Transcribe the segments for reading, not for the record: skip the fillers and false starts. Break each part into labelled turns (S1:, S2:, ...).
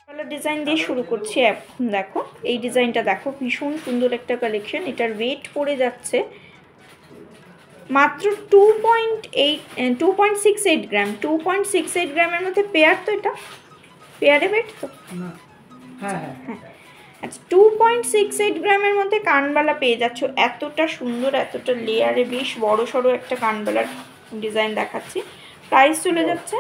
S1: Colour design দিয়ে শুরু করছি। এখন দেখো এই ডিজাইনটা দেখো, ভীষণ সুন্দর একটা কালেকশন। এটার ওয়েট পড়ে যাচ্ছে মাত্র 2.68 গ্রাম। 2.68 গ্রামের মধ্যে পেয়ার, তো এটা পেয়ারে ওয়েট তো হ্যাঁ আচ্ছা, 2.68 গ্রামের মধ্যে কানবালা পেয়ে যাচ্ছ। এতটা সুন্দর, এতটা লেয়ারে বেশ বড় সড়ো একটা কানবালার ডিজাইন দেখাচ্ছি। প্রাইস চলে যাচ্ছে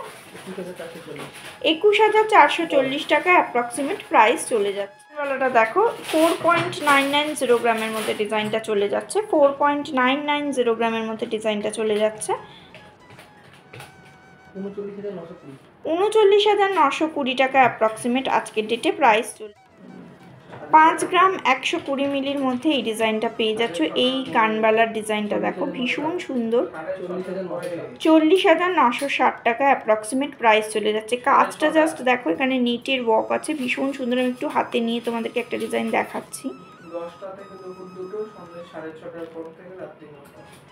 S1: 21,440 টাকা অ্যাপ্রক্সিমেট প্রাইস চলে যাচ্ছে। কানবালাটা দেখো 4.990 গ্রামের মধ্যে ডিজাইনটা চলে যাচ্ছে। 4.990 গ্রামের মধ্যে ডিজাইনটা চলে যাচ্ছে। 39,920 টাকা অ্যাপ্রক্সিমেট আজকের ডেটে প্রাইস চলে। 5 গ্রাম 120 মিলির মধ্যে এই ডিজাইনটা পেয়ে যাচ্ছ। এই কানবালার ডিজাইনটা দেখো, ভীষণ সুন্দর। 40,960 টাকা অ্যাপ্রক্সিমেট প্রাইস চলে যাচ্ছে। কাজটা জাস্ট দেখো, এখানে নিটের ওয়ার্ক আছে, ভীষণ সুন্দর। আমি একটু হাতে নিয়ে তোমাদেরকে একটা ডিজাইন দেখাচ্ছি।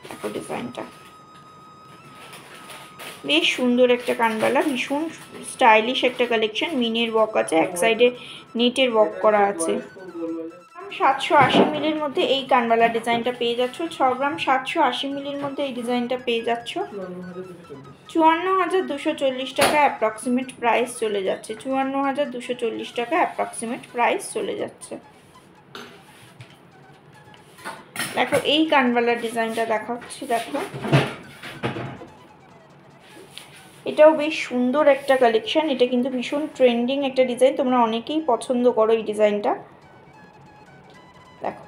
S1: দেখো ডিজাইনটা বেশ সুন্দর একটা কানবালা, ভীষণ স্টাইলিশ একটা কালেকশন। মিনের ওয়ার্ক আছে, এক সাইডে নেটের ওয়ার্ক করা আছে। 780 মিলির মধ্যে এই কানবালা ডিজাইনটা পেয়ে যাচ্ছ। 6 গ্রাম 780 মিলির মধ্যে এই ডিজাইনটা পেয়ে যাচ্ছ। 54,240 টাকা অ্যাপ্রক্সিমেট প্রাইস চলে যাচ্ছে। 54,240 টাকা অ্যাপ্রক্সিমেট প্রাইস চলে যাচ্ছে। দেখো এই কানবালার ডিজাইনটা দেখাচ্ছি। দেখো এটাও বেশ সুন্দর একটা কালেকশন। এটা কিন্তু ভীষণ ট্রেন্ডিং একটা ডিজাইন, তোমরা অনেকেই পছন্দ করো এই ডিজাইনটা। দেখো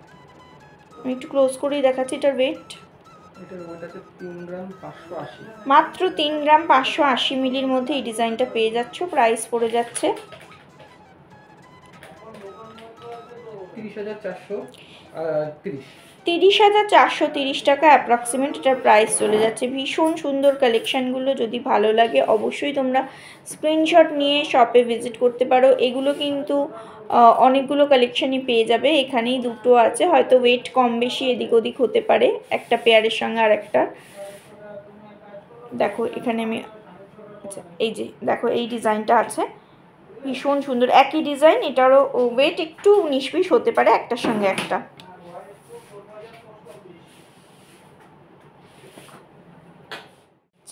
S1: আমি একটু ক্লোজ করেই দেখাচ্ছি। এটার ওয়েট মাত্র 3 গ্রাম 580 মিলির মধ্যে এই ডিজাইনটা পেয়ে যাচ্ছ। প্রাইস পড়ে যাচ্ছে 30,430 টাকা অ্যাপ্রক্সিমেট এটার প্রাইস চলে যাচ্ছে। ভীষণ সুন্দর কালেকশানগুলো, যদি ভালো লাগে অবশ্যই তোমরা স্ক্রিনশট নিয়ে শপে ভিজিট করতে পারো। এগুলো কিন্তু অনেকগুলো কালেকশানই পেয়ে যাবে, এখানেই দুটো আছে, হয়তো ওয়েট কম বেশি এদিক ওদিক হতে পারে একটা পেয়ারের সঙ্গে আর একটা। দেখো এখানে আমি আচ্ছা এই যে দেখো এই ডিজাইনটা আছে, ভীষণ সুন্দর। একই ডিজাইন, এটারও ওয়েট একটু 19-20 হতে পারে একটার সঙ্গে একটা।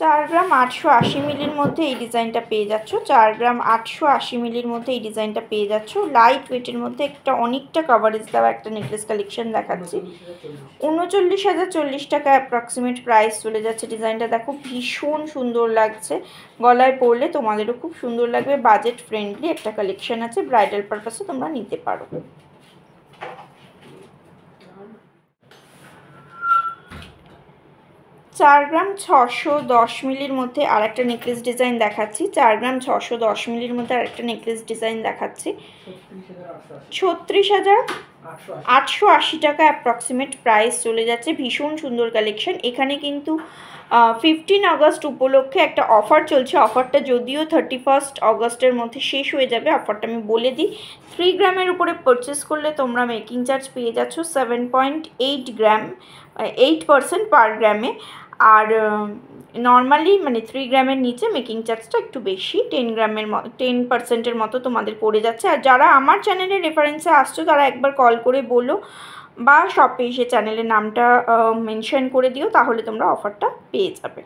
S1: 4 গ্রাম 880 মিলির মধ্যে এই ডিজাইনটা পেয়ে যাচ্ছ। 4 গ্রাম 880 মিলির মধ্যে এই ডিজাইনটা পেয়ে যাচ্ছ। লাইট ওয়েটের মধ্যে একটা অনেকটা কভারেজ দেওয়া একটা নেকলেস কালেকশন দেখাচ্ছি। 39,040 টাকা অ্যাপ্রক্সিমেট প্রাইস চলে যাচ্ছে। ডিজাইনটা দেখো ভীষণ সুন্দর লাগছে, গলায় পরলে তোমাদেরও খুব সুন্দর লাগবে। বাজেট ফ্রেন্ডলি একটা কালেকশন আছে, ব্রাইডাল পারপাসে তোমরা নিতে পারো। 4 গ্রাম 610 মিলির মধ্যে আরেকটা নেকলেস ডিজাইন দেখাচ্ছি। 4 গ্রাম 610 মিলির মধ্যে আরেকটা নেকলেস ডিজাইন দেখাচ্ছি। 36,880 টাকা অ্যাপ্রক্সিমেট প্রাইস চলে যাচ্ছে। ভীষণ সুন্দর কালেকশন। এখানে কিন্তু 15 আগস্ট উপলক্ষে একটা অফার চলছে। অফারটা যদিও 31 আগস্টের মধ্যে শেষ হয়ে যাবে, অফারটা আমি বলে দিই। 3 গ্রামের উপরে পারচেস করলে তোমরা মেকিং চার্জ পেয়ে যাচ্ছ 7.8 গ্রাম 8% পার গ্রামে। আর নর্মালি মানে 3 গ্রামের নিচে মেকিং চার্জটা একটু বেশি, 10% মতো তোমাদের পড়ে যাচ্ছে। আর যারা আমার চ্যানেলের রেফারেন্সে আসছো তারা একবার কল করে বলো বা শপে এসে চ্যানেলের নামটা মেনশন করে দিও, তাহলে তোমরা অফারটা পেয়ে যাবে।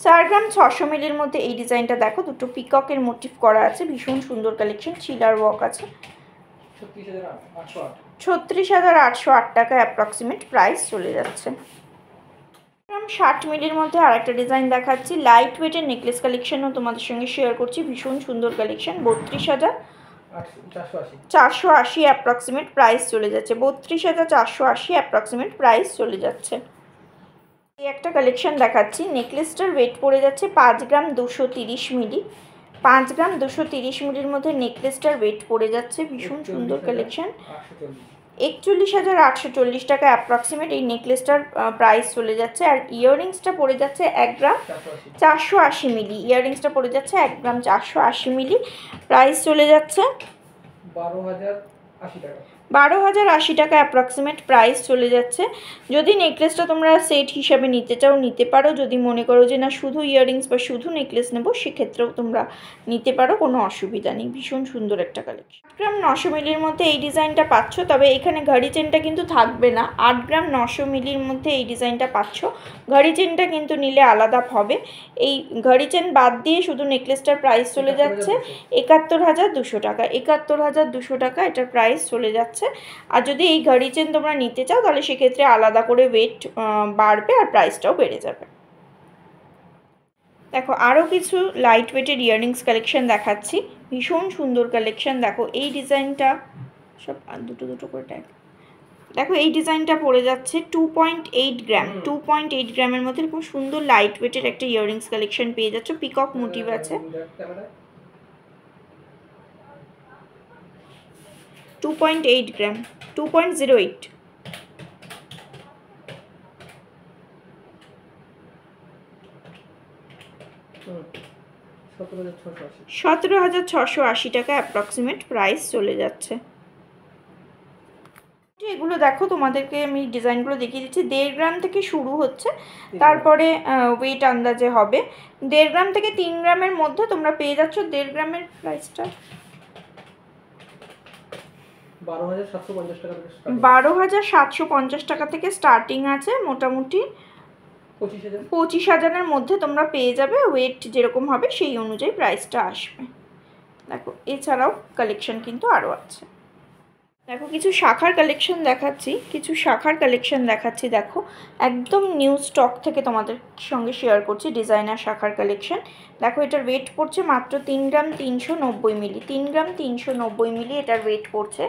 S1: 4 গ্রাম 600 মিলির মধ্যে এই ডিজাইনটা দেখো, দুটো পিককের মোটিভ করা আছে, ভীষণ সুন্দর কালেকশন। চিলার ওয়ার্ক আছে। 36,808 টাকা অ্যাপ্রক্সিমেট প্রাইস চলে যাচ্ছে। 60 মিলির মধ্যে আরেকটা ডিজাইন দেখাচ্ছি। লাইট ওয়েটের নেকলেস কালেকশনও তোমাদের সঙ্গে শেয়ার করছি, ভীষণ সুন্দর কালেকশন। 32,480 অ্যাপ্রক্সিমেট প্রাইস চলে যাচ্ছে। 32,480 অ্যাপ্রক্সিমেট প্রাইস চলে যাচ্ছে। এই একটা কালেকশন দেখাচ্ছি। নেকলেসটার ওয়েট পড়ে যাচ্ছে 5 গ্রাম 230 মিলি। 5 গ্রাম 230 মিলির মধ্যে নেকলেসটার ওয়েট পড়ে যাচ্ছে, ভীষণ সুন্দর কালেকশন। 41,840 টাকা অ্যাপ্রক্সিমেট এই নেকলেসটার প্রাইস চলে যাচ্ছে। আর ইয়াররিংসটা পড়ে যাচ্ছে 1 গ্রাম 480 মিলি। ইয়াররিংসটা পড়ে যাচ্ছে 1 গ্রাম 480 মিলি। প্রাইস চলে যাচ্ছে 12,080 টাকা অ্যাপ্রক্সিমেট প্রাইস চলে যাচ্ছে। যদি নেকলেসটা তোমরা সেট হিসাবে নিতে চাও নিতে পারো, যদি মনে করো যে না শুধু ইয়াররিংস বা শুধু নেকলেস নেবো সেক্ষেত্রেও তোমরা নিতে পারো, কোনো অসুবিধা নেই। ভীষণ সুন্দর একটা কালেকশন। 8 গ্রাম 900 মিলির মধ্যে এই ডিজাইনটা পাচ্ছ, তবে এখানে ঘড়ি চেনটা কিন্তু থাকবে না। 8 গ্রাম 900 মিলির মধ্যে এই ডিজাইনটা পাচ্ছ, ঘড়ি চেনটা কিন্তু নিলে আলাদা হবে। এই ঘড়ি চেন বাদ দিয়ে শুধু নেকলেসটার প্রাইস চলে যাচ্ছে 71,200 টাকা। 71,200 টাকা এটার প্রাইস চলে যাচ্ছে। আর যদি এই ঘড়ি চেন তোমরা নিতে চাও তাহলে সেক্ষেত্রে আলাদা করে ওয়েট বাড়বে আর প্রাইসটাও বেড়ে যাবে। দেখো আরও কিছু লাইট ওয়েটের ইয়াররিংস কালেকশন দেখাচ্ছি, ভীষণ সুন্দর কালেকশন। দেখো এই ডিজাইনটা সব দুটো দুটো করে ট্যাগ। দেখো এই ডিজাইনটা পড়ে যাচ্ছে 2.8 গ্রাম। 2.8 গ্রামের মধ্যে খুব সুন্দর লাইট ওয়েটের একটা ইয়াররিংস কালেকশন পেয়ে যাচ্ছ, পিকক মোটিভ আছে। 2.8 গ্রাম, 2.08। 17,680 টাকা অ্যাপ্রক্সিমেট প্রাইস চলে যাচ্ছে। এগুলো দেখো তোমাদেরকে আমি ডিজাইনগুলো দেখিয়ে দিচ্ছি। 1.5 গ্রাম থেকে শুরু হচ্ছে, তারপরে ওয়েট আন্দাজে হবে। 1.5 গ্রাম থেকে 3 গ্রামের মধ্যে তোমরা পেয়ে যাচ্ছ। 1.5 গ্রামের প্রাইসটা 12,750 টাকা থেকে স্টার্টিং আছে। মোটামুটি 25,000-এর মধ্যে তোমরা পেয়ে যাবে। ওয়েট যেরকম হবে সেই অনুযায়ী প্রাইসটা আসবে। দেখো এছাড়াও কালেকশন কিন্তু আরও আছে। দেখো কিছু শাখার কালেকশন দেখাচ্ছি, দেখো একদম নিউ স্টক থেকে তোমাদের সঙ্গে শেয়ার করছি ডিজাইনার শাখার কালেকশন। দেখো এটার ওয়েট পড়ছে মাত্র 3 গ্রাম 390 মিলি। 3 গ্রাম 390 মিলি এটার ওয়েট পড়ছে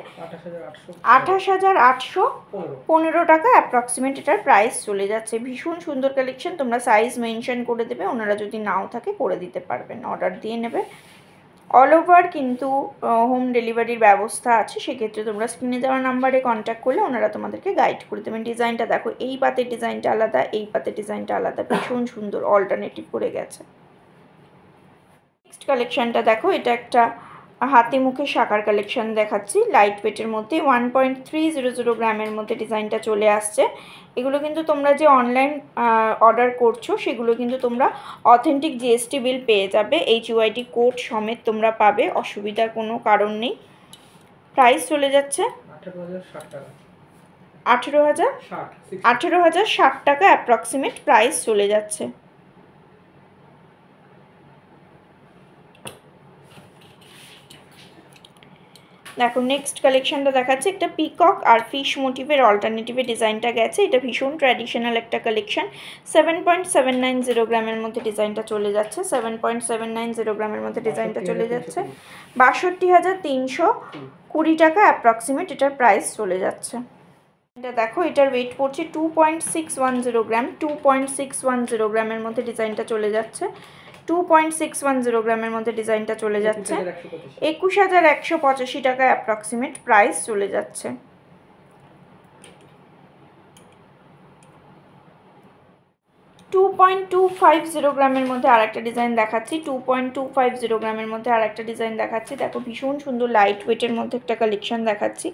S1: 28,815 টাকা অ্যাপ্রক্সিমেট এটার প্রাইস চলে যাচ্ছে। ভীষণ সুন্দর কালেকশন। তোমরা সাইজ মেনশন করে দেবে, ওনারা যদি নাও থাকে করে দিতে পারবেন, অর্ডার দিয়ে নেবে। অল ওভার কিন্তু হোম ডেলিভারির ব্যবস্থা আছে, সেক্ষেত্রে তোমরা স্ক্রিনে দেওয়া নাম্বারে কন্ট্যাক্ট করলে ওনারা তোমাদেরকে গাইড করে দেবেন। ডিজাইনটা দেখো, এই পাতের ডিজাইনটা আলাদা, এই পাতের ডিজাইনটা আলাদা, ভীষণ সুন্দর অল্টারনেটিভ করে গেছে। নেক্সট কালেকশনটা দেখো, এটা একটা হাতে মুখে শাখার কালেকশন দেখাচ্ছি লাইট ওয়েটের মধ্যে। 1.300 গ্রামের মধ্যে ডিজাইনটা চলে আসছে। এগুলো কিন্তু তোমরা যে অনলাইন অর্ডার করছো সেগুলো কিন্তু তোমরা অথেন্টিক জিএসটি বিল পেয়ে যাবে, HUID কোড সমেত তোমরা পাবে, অসুবিধার কোনো কারণ নেই। প্রাইস চলে যাচ্ছে 18,060 টাকা অ্যাপ্রক্সিমেট প্রাইস চলে যাচ্ছে। দেখো নেক্সট কালেকশনটা দেখাচ্ছে, একটা পিকক আর ফিশ মোটিভের অল্টারনেটিভে ডিজাইনটা গেছে। এটা ভীষণ ট্র্যাডিশনাল একটা কালেকশন। 7.790 গ্রামের মধ্যে ডিজাইনটা চলে যাচ্ছে। 7.790 গ্রামের মধ্যে ডিজাইনটা চলে যাচ্ছে। 62,320 টাকা অ্যাপ্রক্সিমেট এটার প্রাইস চলে যাচ্ছে। এটা দেখো এটার ওয়েট পড়ছে 2.610 গ্রাম। 2.610 গ্রামের মধ্যে ডিজাইনটা চলে যাচ্ছে। 2.610 গ্রামের মধ্যে ডিজাইনটা চলে যাচ্ছে। 21,185 টাকা অ্যাপ্রক্সিমেট প্রাইস চলে যাচ্ছে। টু 2.250 গ্রামের মধ্যে আর একটা ডিজাইন দেখাচ্ছি। 2.250 গ্রামের মধ্যে আর একটা ডিজাইন দেখাচ্ছি। দেখো ভীষণ সুন্দর লাইট ওয়েটের মধ্যে একটা কালেকশন দেখাচ্ছি।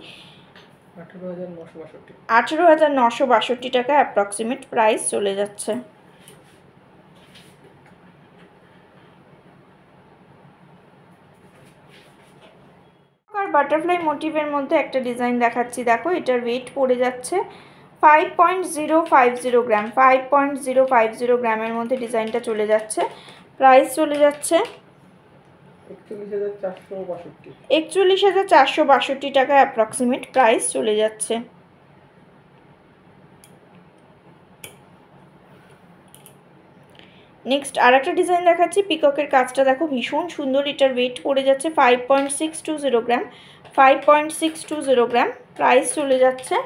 S1: 18,962 টাকা অ্যাপ্রক্সিমেট প্রাইস চলে যাচ্ছে। আর বাটারফ্লাই মোটিভের মধ্যে একটা ডিজাইন দেখাচ্ছি। দেখো এটার ওয়েট পড়ে যাচ্ছে 5.050 গ্রাম। 5.050 গ্রামের মধ্যে ডিজাইনটা চলে যাচ্ছে। প্রাইস চলে যাচ্ছে 41,462 টাকা অ্যাপ্রক্সিমেট প্রাইস চলে যাচ্ছে। নেক্সট আর একটা ডিজাইন দেখাচ্ছি। পিককের কাজটা দেখো ভীষণ সুন্দর। এটার ওয়েট পড়ে যাচ্ছে 5.620 গ্রাম। 5.620 গ্রাম প্রাইস চলে যাচ্ছে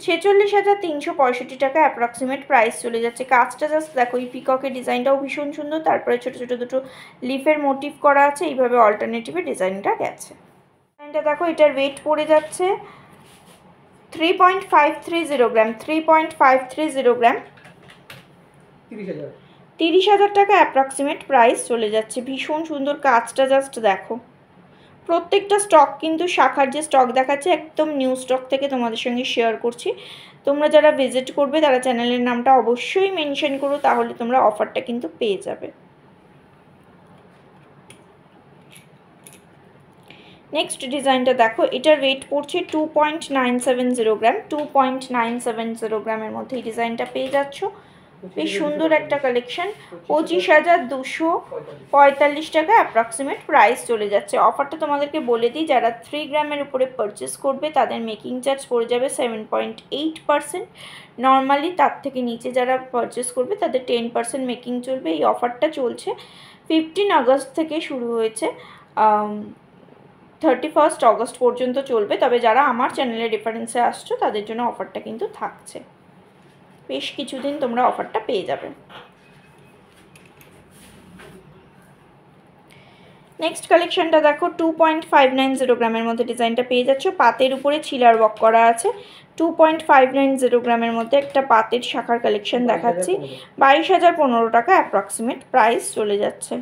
S1: 46,365 টাকা অ্যাপ্রক্সিমেট প্রাইস চলে যাচ্ছে। কাজটা জাস্ট দেখো, এই পিককের ডিজাইনটাও ভীষণ সুন্দর। তারপরে ছোটো ছোটো দুটো লিফের মোটিভ করা আছে, এইভাবে অল্টারনেটিভে ডিজাইনটা গেছে। ডিজাইনটা দেখো এটার ওয়েট পড়ে যাচ্ছে 3.530 গ্রাম। 3.530 গ্রাম 30,000 টাকা অ্যাপ্রক্সিমেট প্রাইস চলে যাচ্ছে। ভীষণ সুন্দর কাজটা জাস্ট দেখো, প্রত্যেকটা স্টক কিন্তু শাখার যে স্টক দেখাচ্ছে একদম নিউ স্টক থেকে তোমাদের সঙ্গে শেয়ার করছি। তোমরা যারা ভিজিট করবে তারা চ্যানেলের নামটা অবশ্যই মেনশন করো, তাহলে তোমরা অফারটা কিন্তু পেয়ে যাবে। নেক্সট ডিজাইনটা দেখো, এটার ওয়েট পড়ছে 2.970 গ্রাম। 2.970 গ্রামের মধ্যে এই ডিজাইনটা পেয়ে যাচ্ছ। বেশ সুন্দর একটা কালেকশন। 25,245 টাকা অ্যাপ্রক্সিমেট প্রাইস চলে যাচ্ছে। অফারটা তোমাদেরকে বলে দিই, যারা 3 গ্রামের উপরে পারচেস করবে তাদের মেকিং চার্জ পড়ে যাবে 7.8%। নর্মালি তার থেকে নিচে যারা পারচেস করবে তাদের 10% মেকিং চলবে। এই অফারটা চলছে 15 আগস্ট থেকে শুরু হয়েছে, 31 অগস্ট পর্যন্ত চলবে। তবে যারা আমার চ্যানেলের রেফারেন্সে আসছো তাদের জন্য অফারটা কিন্তু থাকছে, বেশ কিছুদিন তোমরা অফারটা পেয়ে যাবে। নেক্সট কালেকশনটা দেখো, 2.590 গ্রামের মধ্যে ডিজাইনটা পেয়ে যাচ্ছ। পাতের উপরে ছিলার ওয়ার্ক করা আছে। 2.590 গ্রামের মধ্যে একটা পাতের শাখার কালেকশন দেখাচ্ছি। 22,015 টাকা অ্যাপ্রক্সিমেট প্রাইস চলে যাচ্ছে।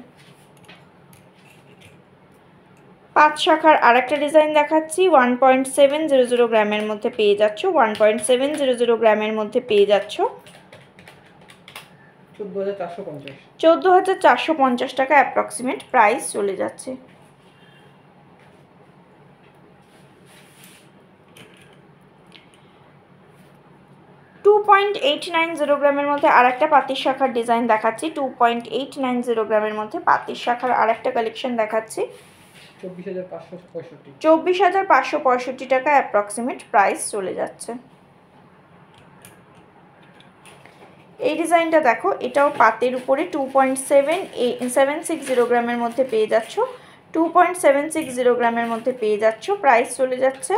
S1: 5 শাখার আরেকটা ডিজাইন দেখাচ্ছি। 1.700 গ্রামের মধ্যে পেয়ে যাচ্ছ। 1.700 গ্রামের মধ্যে পেয়ে যাচ্ছ 14,450 টাকা অ্যাপ্রক্সিমেট প্রাইস চলে যাচ্ছে। টু 2.890 গ্রামের মধ্যে আরেকটা পাতির শাখার ডিজাইন দেখাচ্ছি। 2.890 গ্রামের মধ্যে পাতির শাখার আরেকটা কালেকশন দেখাচ্ছি। 24,565 টাকা অ্যাপ্রক্সিমেট প্রাইস চলে যাচ্ছে। এই ডিজাইনটা দেখো, এটাও পাতের উপরে 2.760 গ্রামের মধ্যে পেয়ে যাচ্ছ। 2.760 গ্রামের মধ্যে পেয়ে যাচ্ছ, প্রাইস চলে যাচ্ছে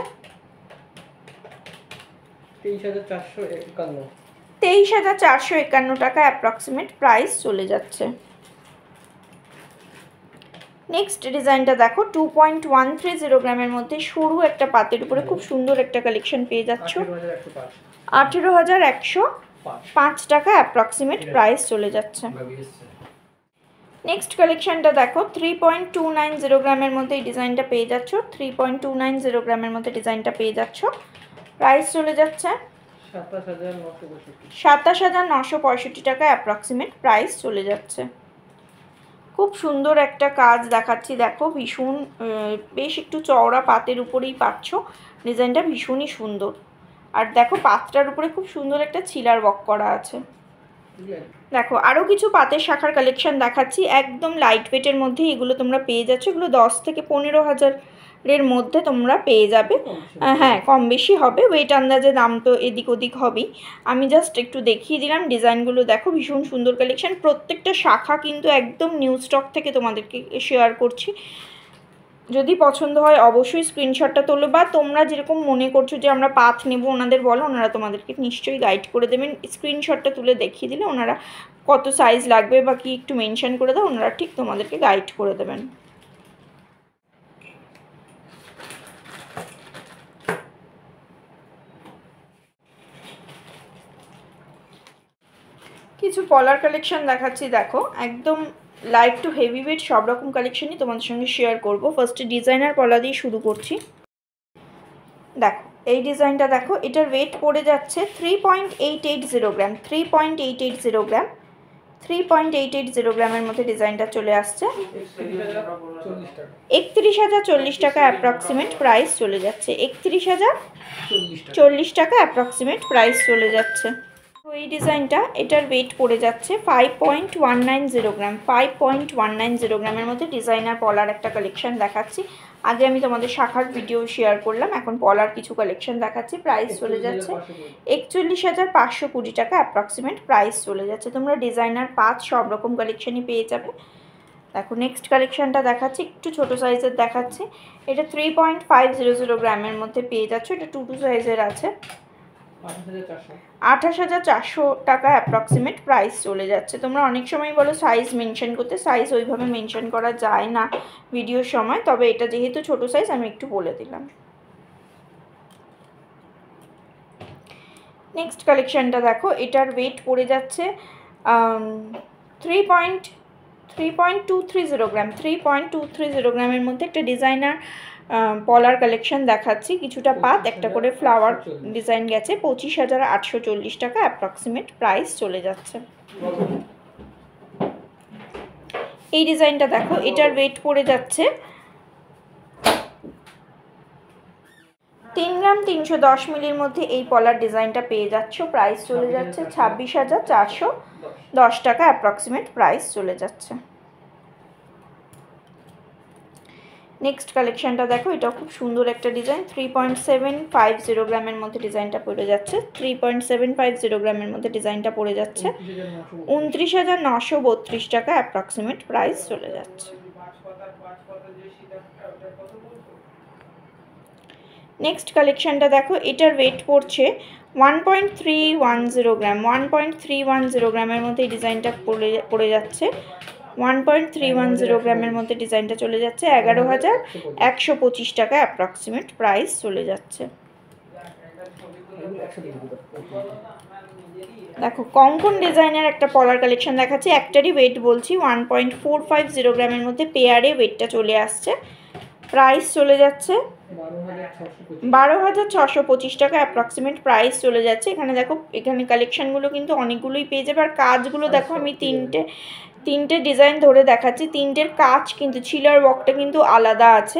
S1: 23,451 টাকা অ্যাপ্রক্সিমেট প্রাইস চলে যাচ্ছে। নেক্সট ডিজাইনটা দেখো, 2.130 গ্রামের মধ্যে সরু একটা পাতের উপরে খুব সুন্দর একটা কালেকশন পেয়ে যাচ্ছ। 18,105 টাকা অ্যাপ্রক্সিমেট প্রাইস চলে যাচ্ছে। নেক্সট কালেকশনটা দেখো, 3.290 গ্রামের মধ্যে এই ডিজাইনটা পেয়ে যাচ্ছ। 3.290 গ্রামের মধ্যে ডিজাইনটা পেয়ে যাচ্ছ, প্রাইস চলে যাচ্ছে 27,965 টাকা অ্যাপ্রক্সিমেট প্রাইস চলে যাচ্ছে। খুব সুন্দর একটা কাজ দেখাচ্ছি, দেখো ভীষণ বেশ একটু চওড়া পাতের উপরেই পাচ্ছ। ডিজাইনটা ভীষণই সুন্দর। আর দেখো পাতটার উপরে খুব সুন্দর একটা ছিলার ওয়ার্ক করা আছে। দেখো আরও কিছু পাতের শাখার কালেকশন দেখাচ্ছি, একদম লাইট ওয়েটের মধ্যে এগুলো তোমরা পেয়ে যাচ্ছ। এগুলো 10 থেকে 15,000-এর মধ্যে তোমরা পেয়ে যাবে। হ্যাঁ, কম বেশি হবে, ওয়েট আন্দাজে দাম তো এদিক ওদিক হবেই। আমি জাস্ট একটু দেখিয়ে দিলাম। ডিজাইনগুলো দেখো ভীষণ সুন্দর কালেকশন। প্রত্যেকটা শাখা কিন্তু একদম নিউ স্টক থেকে তোমাদেরকে শেয়ার করছি। যদি পছন্দ হয় অবশ্যই স্ক্রিনশটটা তোলো, বা তোমরা যেরকম মনে করছো যে আমরা পাথ নেব ওনাদের বলো, ওনারা তোমাদেরকে নিশ্চয়ই গাইড করে দেবেন। স্ক্রিনশটটা তুলে দেখিয়ে দিলে ওনারা কত সাইজ লাগবে বা কি একটু মেনশন করে দাও, ওনারা ঠিক তোমাদেরকে গাইড করে দেবেন। কিছু পলার কালেকশন দেখাচ্ছি, দেখো একদম লাইট টু হেভি ওয়েট সব রকম কালেকশনই তোমাদের সঙ্গে শেয়ার করব। ফার্স্টে ডিজাইনার পলা দিয়ে শুরু করছি। দেখো এই ডিজাইনটা দেখো, এটার ওয়েট পড়ে যাচ্ছে 3.880 গ্রাম। 3.880 গ্রাম, 3.880 গ্রামের মধ্যে ডিজাইনটা চলে আসছে। 31,040 টাকা অ্যাপ্রক্সিমেট প্রাইস চলে যাচ্ছে। 31,040 টাকা অ্যাপ্রক্সিমেট প্রাইস চলে যাচ্ছে। তো এই ডিজাইনটা, এটার ওয়েট পড়ে যাচ্ছে 5.190 গ্রাম। 5.190 গ্রামের মধ্যে ডিজাইনার পলার একটা কালেকশন দেখাচ্ছি। আগে আমি তোমাদের শাখার ভিডিও শেয়ার করলাম, এখন পলার কিছু কালেকশন দেখাচ্ছি। প্রাইস চলে যাচ্ছে 41,520 টাকা অ্যাপ্রক্সিমেট প্রাইস চলে যাচ্ছে। তোমরা ডিজাইনার পাঁচ সব রকম কালেকশনই পেয়ে যাবে। দেখো নেক্সট কালেকশনটা দেখাচ্ছি, একটু ছোটো সাইজের দেখাচ্ছি। এটা 3.500 গ্রামের মধ্যে পেয়ে যাচ্ছ। এটা 2 সাইজের আছে। 28,400 টাকা অ্যাপ্রক্সিমেট প্রাইস চলে যাচ্ছে। তোমরা অনেক সময় বলো সাইজ মেনশন করতে, সাইজ ওইভাবে মেনশন করা যায় না ভিডিওর সময়, তবে এটা যেহেতু ছোট সাইজ আমি একটু বলে দিলাম। নেক্সট কালেকশনটা দেখো, এটার ওয়েট পড়ে যাচ্ছে 3.3 3.230 গ্রাম, 3.230 গ্রামের মধ্যে একটা ডিজাইনার পলার কালেকশন দেখাচ্ছি। কিছুটা পাত, একটা করে ফ্লাওয়ার ডিজাইন গেছে। 25,840 টাকা অ্যাপ্রক্সিমেট প্রাইস চলে যাচ্ছে। এই ডিজাইনটা দেখো, এটার ওয়েট পড়ে যাচ্ছে 3 গ্রাম 310 মিলির মধ্যে। এই পলার ডিজাইনটা পেয়ে যাচ্ছ, প্রাইস চলে যাচ্ছে 26,410 টাকা অ্যাপ্রক্সিমেট প্রাইস চলে যাচ্ছে। নেক্সট কালেকশনটা দেখো, এটাও খুব সুন্দর একটা ডিজাইন। 3.750 গ্রামের মধ্যে ডিজাইনটা পড়ে যাচ্ছে। 3.750 গ্রামের মধ্যে ডিজাইনটা পড়ে যাচ্ছে 29,932 টাকা অ্যাপ্রক্সিমেট প্রাইস চলে যাচ্ছে। নেক্সট কালেকশনটা দেখো, এটার ওয়েট পড়ছে 1.310 গ্রাম। 1.310 গ্রামের মধ্যে এই ডিজাইনটা পড়ে যাচ্ছে। 1.310 গ্রামের মধ্যে ডিজাইনটা চলে যাচ্ছে 11,125 টাকা অ্যাপ্রক্সিমেট প্রাইস চলে যাচ্ছে। দেখো কঙ্কন ডিজাইনের একটা পলার কালেকশন দেখাচ্ছি। একটারই ওয়েট বলছি 1.450 গ্রামের মধ্যে পেয়ারে ওয়েটটা চলে আসছে। প্রাইস চলে যাচ্ছে 12,625 টাকা অ্যাপ্রক্সিমেট প্রাইস চলে যাচ্ছে। এখানে দেখো, এখানে কালেকশানগুলো কিন্তু অনেকগুলোই পেয়ে যাবে। আর কাজগুলো দেখো, আমি তিনটে ডিজাইন ধরে দেখাচ্ছি। তিনটের কাজ কিন্তু ছিলার ওয়ার্কটা কিন্তু আলাদা আছে,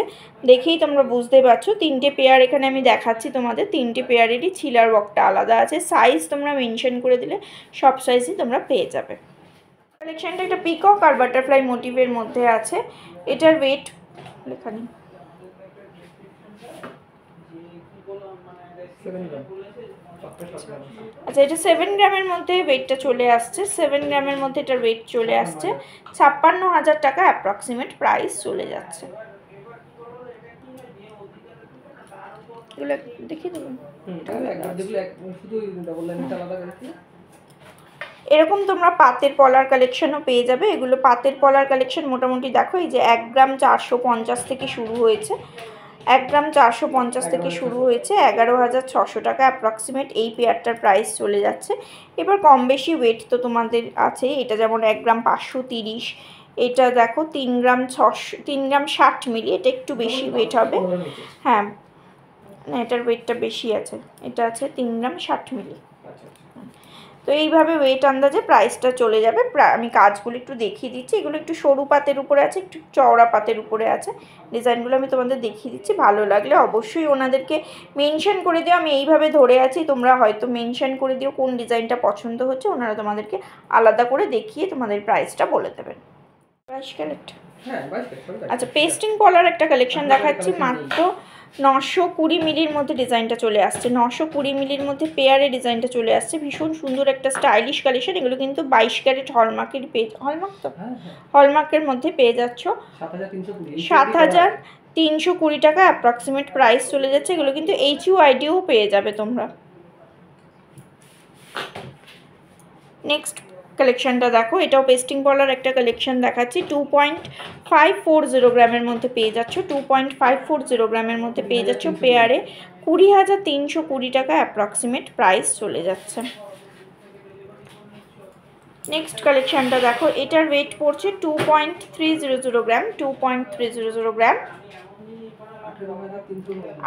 S1: দেখেই তোমরা বুঝতে পারছো। তিনটে পেয়ার এখানে আমি দেখাচ্ছি তোমাদের, তিনটে পেয়ারেরই ছিলার ওয়ার্কটা আলাদা আছে। সাইজ তোমরা মেনশন করে দিলে সব সাইজই তোমরা পেয়ে যাবে। কালেকশানটা একটা পিকক আর বাটারফ্লাই মোটিভের মধ্যে আছে। এটার ওয়েট লেখা নেই। আচ্ছা, এটা 7 গ্রামের মধ্যে ওয়েটটা চলে আসছে। 7 গ্রামের মধ্যে এটার ওয়েট চলে আসছে 56,000 টাকা অ্যাপ্রক্সিমেট প্রাইস চলে যাচ্ছে। এগুলো দেখিয়ে দেবো। এরকম তোমরা পাতের পলার কালেকশনও পেয়ে যাবে। এগুলো পাতের পলার কালেকশন মোটামুটি দেখো, এই যে 1 গ্রাম 450 থেকে শুরু হয়েছে। 1 গ্রাম 450 থেকে শুরু হয়েছে 11,600 টাকা অ্যাপ্রক্সিমেট এই পেয়ারটার প্রাইস চলে যাচ্ছে। এবার কম বেশি ওয়েট তো তোমাদের আছে। এটা যেমন 1 গ্রাম 530, এটা দেখো 3 গ্রাম 60 মিলি, এটা একটু বেশি ওয়েট হবে। হ্যাঁ, না এটার ওয়েটটা বেশি আছে, এটা আছে 3 গ্রাম 60 মিলি। তো এইভাবে ওয়েট আন্দাজে প্রাইসটা চলে যাবে। আমি কাজগুলো একটু দেখিয়ে দিচ্ছি। এগুলো একটু সরু পাতের উপরে আছে, একটু চওড়া পাতের উপরে আছে। ডিজাইনগুলো আমি তোমাদের দেখিয়ে দিচ্ছি। ভালো লাগলে অবশ্যই ওনাদেরকে মেনশন করে দিও। আমি এইভাবে ধরে আছি, তোমরা হয়তো মেনশন করে দিও কোন ডিজাইনটা পছন্দ হচ্ছে। ওনারা তোমাদেরকে আলাদা করে দেখিয়ে তোমাদের প্রাইসটা বলে দেবেন। আচ্ছা, পেস্টিং পলার একটা কালেকশন দেখাচ্ছি। মাত্র 920 মিলির মধ্যে ডিজাইনটা চলে আসছে। 920 মিলির মধ্যে পেয়ারে ডিজাইনটা চলে আসছে। ভীষণ সুন্দর একটা স্টাইলিশ কালেকশন। এগুলো কিন্তু 22 ক্যারেট হলমার্কের হলমার্ক তো হলমার্কের মধ্যে পেয়ে যাচ্ছ 7,320 টাকা অ্যাপ্রক্সিমেট প্রাইস চলে যাচ্ছে। এগুলো কিন্তু HUIDও পেয়ে যাবে তোমরা। নেক্সট কালেকশনটা দেখো, এটাও পেস্টিং পলার একটা কালেকশন দেখাচ্ছি। 2.540 গ্রামের মধ্যে পেয়ে যাচ্ছ। 2.540 গ্রামের মধ্যে পেয়ে যাচ্ছ পেয়ারে 20,320 টাকা অ্যাপ্রক্সিমেট প্রাইস চলে যাচ্ছে। নেক্সট কালেকশনটা দেখো, এটার ওয়েট পড়ছে 2.300 গ্রাম। 2.300 গ্রাম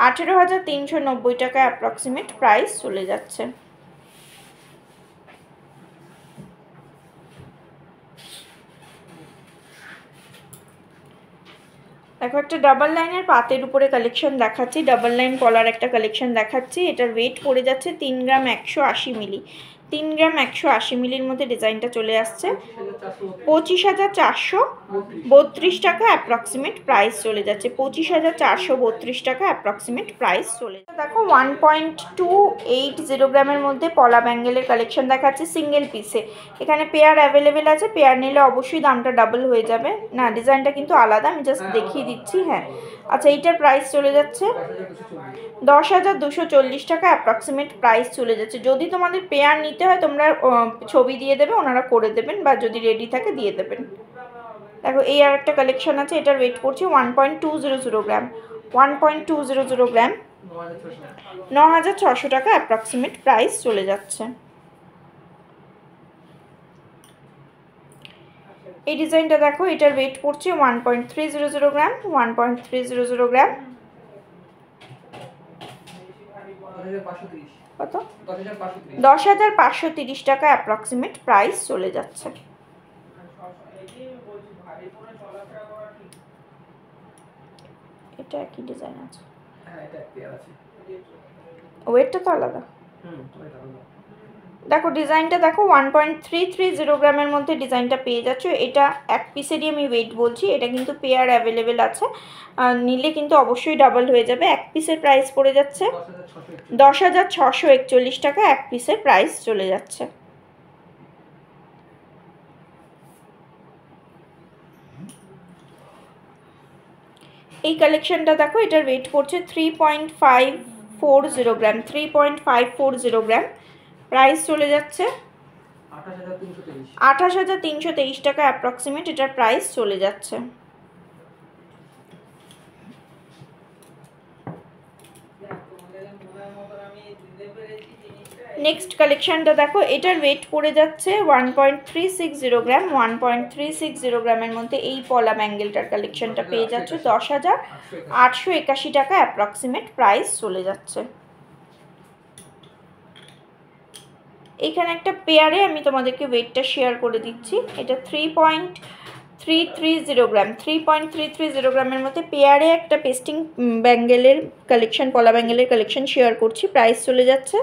S1: 18,390 টাকা অ্যাপ্রক্সিমেট প্রাইস চলে যাচ্ছে। দেখো, একটা ডাবল লাইনের পাতের উপরে কালেকশন দেখাচ্ছি। ডাবল লাইন পলার একটা কালেকশন দেখাচ্ছি। এটার ওয়েট পড়ে যাচ্ছে 3 গ্রাম 180 মিলি। 3 গ্রাম 180 মিলির মধ্যে ডিজাইনটা চলে আসছে 25,432 টাকা অ্যাপ্রক্সিমেট প্রাইস চলে যাচ্ছে। 25,432 টাকা অ্যাপ্রক্সিমেট প্রাইস চলে যাচ্ছে। দেখো 1.280 গ্রামের মধ্যে পলা ব্যাঙ্গেলের কালেকশন দেখাচ্ছে সিঙ্গেল পিসে। এখানে পেয়ার অ্যাভেলেবেল আছে, পেয়ার নিলে অবশ্যই দামটা ডাবল হয়ে যাবে। না, ডিজাইনটা কিন্তু আলাদা, আমি জাস্ট দেখিয়ে দিচ্ছি। হ্যাঁ, আচ্ছা, এইটার প্রাইস চলে যাচ্ছে 10,240 টাকা অ্যাপ্রক্সিমেট প্রাইস চলে যাচ্ছে। যদি তোমাদের পেয়ার নিতে হয় তোমরা ছবি দিয়ে দেবে, ওনারা করে দেবেন, বা যদি রেডি থাকে দিয়ে দেবেন। দেখো, এই আর একটা কালেকশন আছে। এটার ওয়েট করছে 1.200 গ্রাম। 1.200 গ্রাম 9,600 টাকা অ্যাপ্রক্সিমেট প্রাইস চলে যাচ্ছে। এই ডিজাইনটা দেখো, এটার ওয়েট পড়ছে 1.300 গ্রাম, 1.300 গ্রাম। কত? 10,530 টাকা অ্যাপ্রক্সিমেট প্রাইস চলে যাচ্ছে। এটা একই ডিজাইন আছে, ওয়েটটা তো আলাদা। দেখো ডিজাইনটা দেখো, 1.330 গ্রামের মধ্যে ডিজাইনটা পেয়ে যাচ্ছ। এটা এক পিসেরই আমি ওয়েট বলছি, এটা কিন্তু পেয়ার অ্যাভেলেবেল আছে, নিলে কিন্তু অবশ্যই ডাবল হয়ে যাবে। এক পিসের প্রাইস পড়ে যাচ্ছে 10,641 টাকা, এক পিসের প্রাইস চলে যাচ্ছে। এই কালেকশনটা দেখো, এটার ওয়েট পড়ছে 3.540 গ্রাম, 3.540 গ্রাম, প্রাইস চলে যাচ্ছে 28,323 টাকা অ্যাপ্রক্সিমেট এটার প্রাইস চলে যাচ্ছে। নেক্সট কালেকশনটা দেখো, এটার ওয়েট পড়ে যাচ্ছে 1.360 গ্রাম, 1.360 গ্রামের মধ্যে এই পলা ব্যাঙ্গেলটার কালেকশনটা পেয়ে যাচ্ছ 10,881 টাকা অ্যাপ্রক্সিমেট প্রাইস চলে যাচ্ছে। এখানে একটা পেয়ারে আমি তোমাদেরকে ওয়েটটা শেয়ার করে দিচ্ছি। এটা 3.330 গ্রাম, 3.330 গ্রামের মধ্যে পেয়ারে একটা পেস্টিং ব্যাঙ্গেলের কালেকশন, পলা ব্যাঙ্গেলের কালেকশন শেয়ার করছি। প্রাইস চলে যাচ্ছে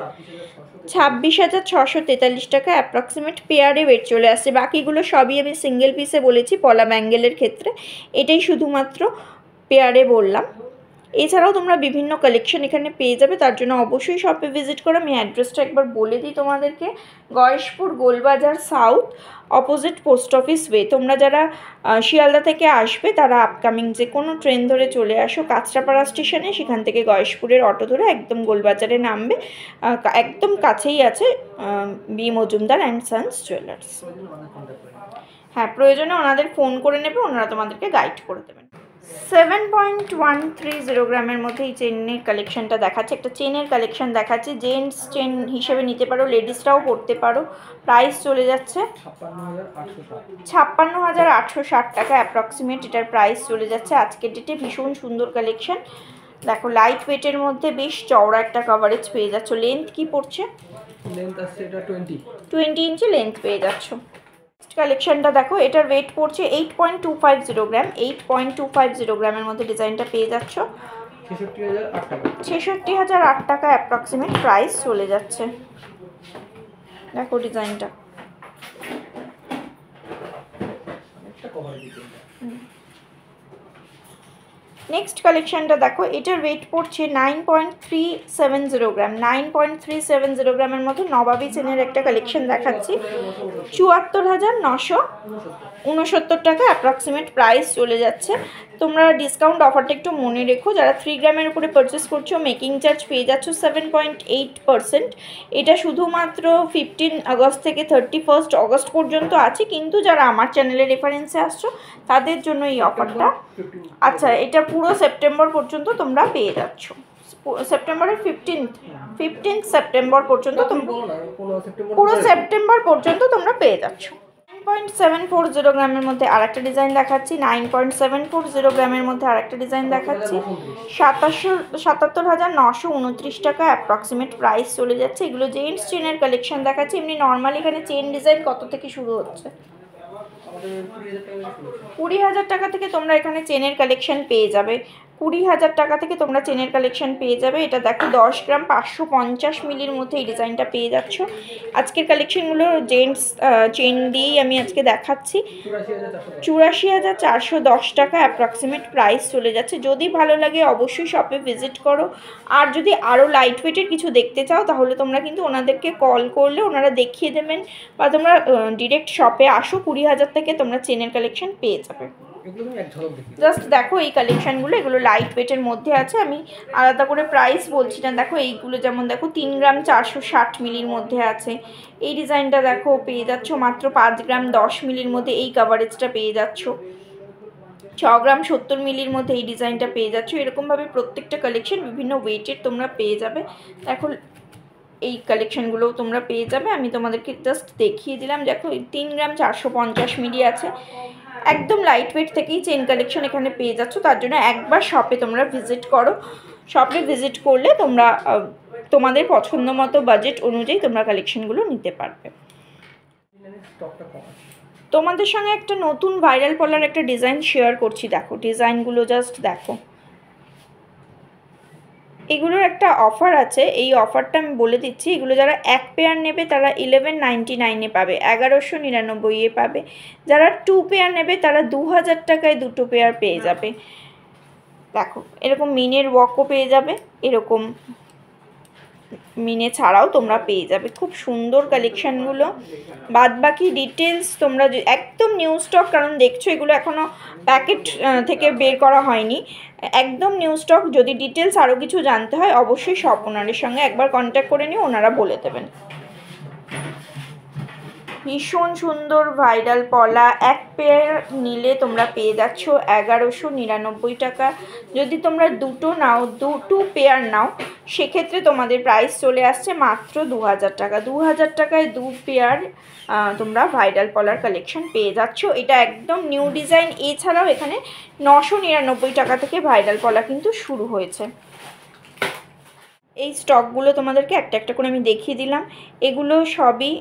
S1: 26,643 টাকা অ্যাপ্রক্সিমেট পেয়ারে ওয়েট চলে আসছে। বাকিগুলো সবই আমি সিঙ্গেল পিসে বলেছি পলা ব্যাঙ্গেলের ক্ষেত্রে, এটাই শুধুমাত্র পেয়ারে বললাম। এছাড়াও তোমরা বিভিন্ন কালেকশন এখানে পেয়ে যাবে, তার জন্য অবশ্যই শপে ভিজিট করো। আমি অ্যাড্রেসটা একবার বলে দিই তোমাদেরকে, Gayeshpur Golbazar south, opposite post office way. তোমরা যারা শিয়ালদা থেকে আসবে তারা আপকামিং যে কোনো ট্রেন ধরে চলে আসো কাঁচরাপাড়া স্টেশনে, সেখান থেকে গয়েশপুরের অটো ধরে একদম গোলবাজারে নামবে, একদম কাছেই আছে B Majumdar and sons jewellers. হ্যাঁ, প্রয়োজনে ওনাদের ফোন করে নেবে, ওনারা তোমাদেরকে গাইড করে দেবেন। 7.130 গ্রামের মধ্যে এই চেনের কালেকশনটা দেখাচ্ছে, একটা চেনের কালেকশন দেখাচ্ছে। জেন্টস চেন হিসেবে নিতে পারো, লেডিসরাও পরতে পারো। প্রাইস চলে যাচ্ছে 56,860 টাকা অ্যাপ্রক্সিমেট এটার প্রাইস চলে যাচ্ছে আজকের ডেটে। ভীষণ সুন্দর কালেকশন দেখো, লাইট ওয়েটের মধ্যে বেশ চওড়া একটা কভারেজ পেয়ে যাচ্ছ। লেন্থ কি পড়ছে?
S2: লেন্থ আছে এটা
S1: 20 ইঞ্চি লেন্থ পেয়ে যাচ্ছ। কালেকশনটা দেখো, এটার ওয়েট পড়ছে 8.250 গ্রাম, 8.250 গ্রামের মধ্যে ডিজাইনটা পেয়ে যাচ্ছ 66,008 টাকা অ্যাপ্রক্সিমেট প্রাইস চলে যাচ্ছে। দেখো ডিজাইনটা, নেক্সট কালেকশনটা দেখো, এটার ওয়েট পড়ছে 9.370 গ্রাম, 9.370 গ্রামের মধ্যে নবাবী চেনের একটা কালেকশন দেখাচ্ছি। 74,969 টাকা অ্যাপ্রক্সিমেট প্রাইস চলে যাচ্ছে। তোমরা ডিসকাউন্ট অফারটা একটু মনে রেখো, যারা 3 গ্রামের উপরে পারচেস করছো মেকিং চার্জ পেয়ে যাচ্ছ 7.8%। এটা শুধুমাত্র 15 আগস্ট থেকে 31 অগস্ট পর্যন্ত আছে, কিন্তু যারা আমার চ্যানেলের রেফারেন্সে আসছো তাদের জন্য এই অফারটা। আচ্ছা, এটা পুরো সেপ্টেম্বর পর্যন্ত তোমরা পেয়ে যাচ্ছ, সেপ্টেম্বরের 15 সেপ্টেম্বর পর্যন্ত, পুরো সেপ্টেম্বর পর্যন্ত তোমরা পেয়ে যাচ্ছ। 9.740 গ্রামের মধ্যে আরেকটা ডিজাইন দেখাচ্ছি, 9.740 গ্রামের মধ্যে আরেকটা ডিজাইন দেখাচ্ছি। 77,929 টাকা অ্যাপ্রক্সিমেট প্রাইস চলে যাচ্ছে। এগুলো জেন্টস চেনের কালেকশন দেখাচ্ছি। এমনি নর্মালি এখানে চেন ডিজাইন কত থেকে শুরু হচ্ছে? 20,000 টাকা থেকে তোমরা এখানে চেনের কালেকশন পেয়ে যাবে। 20,000 টাকা থেকে তোমরা চেনের কালেকশন পেয়ে যাবে। এটা দেখো 10 গ্রাম 550 মিলির মধ্যে এই ডিজাইনটা পেয়ে যাচ্ছ। আজকের কালেকশনগুলো জেন্টস চেন দিয়েই আমি আজকে দেখাচ্ছি। 84,410 টাকা অ্যাপ্রক্সিমেট প্রাইস চলে যাচ্ছে। যদি ভালো লাগে অবশ্যই শপে ভিজিট করো। আর যদি আরও লাইট ওয়েটের কিছু দেখতে চাও তাহলে তোমরা কিন্তু ওনাদেরকে কল করলে ওনারা দেখিয়ে দেবেন, বা তোমরা ডিরেক্ট শপে আসো। 20,000 থেকে তোমরা চেনের কালেকশন পেয়ে যাবে। জাস্ট দেখো এই কালেকশনগুলো, এগুলো লাইট ওয়েটের মধ্যে আছে, আমি আলাদা করে প্রাইস বলছি না। দেখো এইগুলো যেমন দেখো 3 গ্রাম 460 মিলির মধ্যে আছে। এই ডিজাইনটা দেখো পেয়ে যাচ্ছ মাত্র 5 গ্রাম 10 মিলির মধ্যে, এই কাভারেজটা পেয়ে যাচ্ছ। 6 গ্রাম 70 মিলির মধ্যে এই ডিজাইনটা পেয়ে যাচ্ছ। এরকমভাবে প্রত্যেকটা কালেকশন বিভিন্ন ওয়েটের তোমরা পেয়ে যাবে। দেখো এই কালেকশানগুলোও তোমরা পেয়ে যাবে। আমি তোমাদেরকে জাস্ট দেখিয়ে দিলাম। দেখো 3 গ্রাম 450 মিলি আছে, একদম লাইট ওয়েট থেকেই চেন কালেকশন এখানে পেয়ে যাচ্ছ। তার জন্য একবার শপে তোমরা ভিজিট করো। শপে ভিজিট করলে তোমরা তোমাদের পছন্দ মতো বাজেট অনুযায়ী তোমরা কালেকশনগুলো নিতে পারবে। তোমাদের সঙ্গে একটা নতুন ভাইরাল পলার একটা ডিজাইন শেয়ার করছি। দেখো ডিজাইনগুলো জাস্ট দেখো। এগুলোর একটা অফার আছে, এই অফারটা আমি বলে দিচ্ছি। এগুলো যারা এক পেয়ার নেবে তারা 1199-এ পাবে, 1199-এ পাবে। যারা 2 পেয়ার নেবে তারা 2000 টাকায় 2 পেয়ার পেয়ে যাবে। দেখো এরকম মিনের ওয়াকও পেয়ে যাবে, এরকম মিনে ছাড়াও তোমরা পেয়ে যাবে। খুব সুন্দর কালেকশানগুলো। বাদ বাকি ডিটেলস তোমরা একদম নিউ স্টক, কারণ দেখছো এগুলো এখনও প্যাকেট থেকে বের করা হয়নি, একদম নিউ স্টক। যদি ডিটেলস আরও কিছু জানতে হয় অবশ্যই শপ ওনারের সঙ্গে একবার কন্ট্যাক্ট করে নিও, ওনারা বলে দেবেন। ভীষণ সুন্দর ভাইরাল পলা, এক পেয়ার নিলে তোমরা পেয়ে যাচ্ছ 1199 টাকা। যদি তোমরা দুটো নাও, 2 পেয়ার নাও, সেক্ষেত্রে তোমাদের প্রাইস চলে আসছে মাত্র 2000 টাকা। 2000 টাকায় 2 পেয়ার তোমরা ভাইরাল পলার কালেকশন পেয়ে যাচ্ছ। এটা একদম নিউ ডিজাইন। এছাড়াও এখানে 999 টাকা থেকে ভাইরাল পলা কিন্তু শুরু হয়েছে। এই স্টকগুলো তোমাদেরকে একটা একটা করে আমি দেখিয়ে দিলাম। এগুলো সবই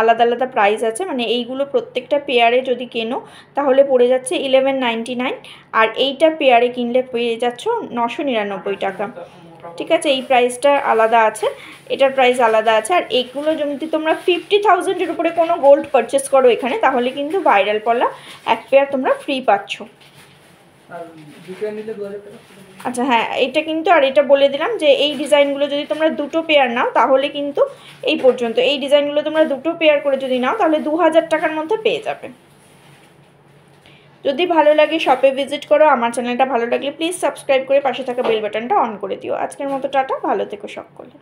S1: আলাদা আলাদা প্রাইস আছে, মানে এইগুলো প্রত্যেকটা পেয়ারে যদি কেনো তাহলে পড়ে যাচ্ছে 1199, আর এইটা পেয়ারে কিনলে পেয়ে যাচ্ছ 999 টাকা। ঠিক আছে, এই প্রাইসটা আলাদা আছে, এটার প্রাইস আলাদা আছে। আর এগুলো যদি তোমরা 50,000-এর উপরে কোনো গোল্ড পারচেস করো এখানে, তাহলে কিন্তু ভাইরাল পলা এক পেয়ার তোমরা ফ্রি পাচ্ছ। আচ্ছা হ্যাঁ, এটা কিন্তু আর এটা বলে দিলাম যে এই ডিজাইনগুলো যদি তোমরা 2 পেয়ার নাও তাহলে কিন্তু এই পর্যন্ত, এই ডিজাইনগুলো তোমরা 2 পেয়ার করে যদি নাও তাহলে 2000 টাকার মধ্যে পেয়ে যাবে। যদি ভালো লাগে শপে ভিজিট করো। আমার চ্যানেলটা ভালো লাগলে প্লিজ সাবস্ক্রাইব করে পাশে থাকা বেল বাটনটা অন করে দিও। আজকের মতো টাটা, ভালো থেকো সকলে।